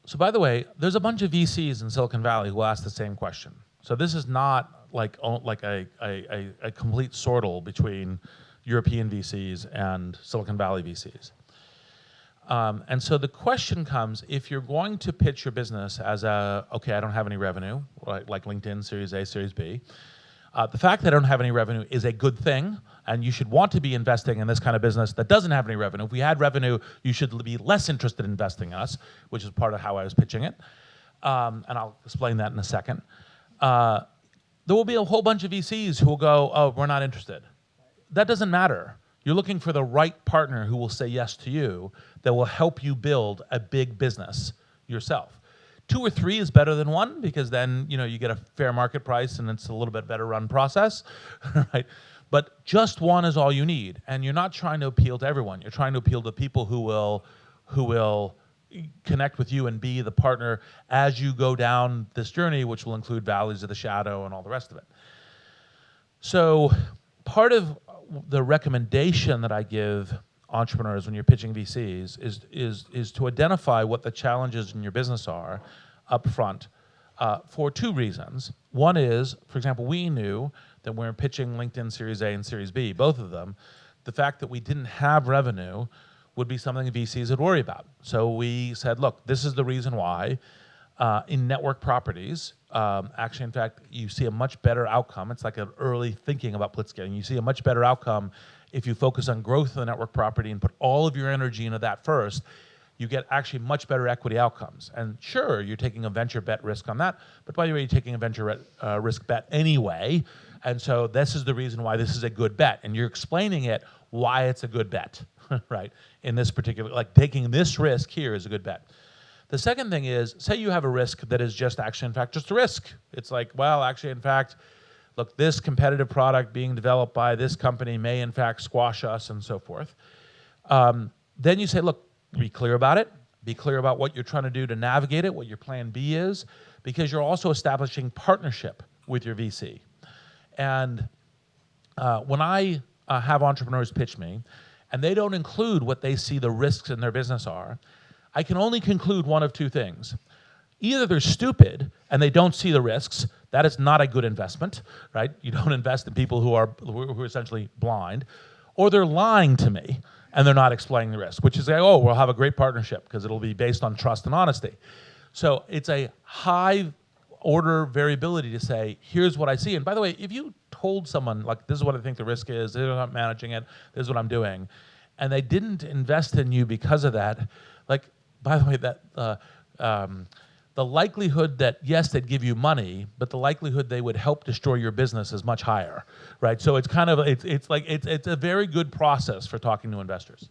So by the way, there's a bunch of VCs in Silicon Valley who ask the same question. So this is not like a complete sortal between European VCs and Silicon Valley VCs. And so the question comes, if you're going to pitch your business as okay, I don't have any revenue, like LinkedIn, Series A, Series B, the fact that I don't have any revenue is a good thing, and you should want to be investing in this kind of business that doesn't have any revenue. If we had revenue, you should be less interested in investing in us, which is part of how I was pitching it. And I'll explain that in a second. There will be a whole bunch of VCs who will go, oh, we're not interested. That doesn't matter. You're looking for the right partner who will say yes to you, that will help you build a big business yourself. 2 or 3 is better than 1, because then you get a fair market price and it's a little bit better run process, right? But just 1 is all you need, and you're not trying to appeal to everyone. You're trying to appeal to people who will connect with you and be the partner as you go down this journey, which will include valleys of the shadow and all the rest of it. So part of the recommendation that I give entrepreneurs when you're pitching VCs is to identify what the challenges in your business are up front for 2 reasons. One is, for example, we knew that when we were pitching LinkedIn Series A and Series B, both of them, the fact that we didn't have revenue would be something VCs would worry about. So we said, look, this is the reason why in network properties, actually, in fact, you see a much better outcome. It's like an early thinking about blitzscaling. You see a much better outcome if you focus on growth of the network property and put all of your energy into that first. You get actually much better equity outcomes. And sure, you're taking a venture bet risk on that, but by the way, you're taking a venture risk bet anyway. And so this is the reason why this is a good bet. And you're explaining it why it's a good bet, right? In this particular, like taking this risk here is a good bet. The second thing is, say you have a risk that is just actually, in fact, just a risk. It's like, well, actually, in fact, look, this competitive product being developed by this company may, in fact, squash us and so forth. Then you say, look, be clear about it. Be clear about what you're trying to do to navigate it, what your plan B is, because you're also establishing partnership with your VC. And when I have entrepreneurs pitch me, and they don't include what they see the risks in their business are, I can only conclude one of 2 things. Either they're stupid and they don't see the risks. That is not a good investment, right? You don't invest in people who are essentially blind. Or they're lying to me and they're not explaining the risk, which is like, oh, we'll have a great partnership because it'll be based on trust and honesty. So it's a high order variability to say, here's what I see. And by the way, if you told someone, like, this is what I think the risk is, this is how I'm managing it, this is what I'm doing, and they didn't invest in you because of that, like, by the way, that the likelihood that, yes, they'd give you money, but the likelihood they would help destroy your business is much higher, right? So it's kind of, it's a very good process for talking to investors.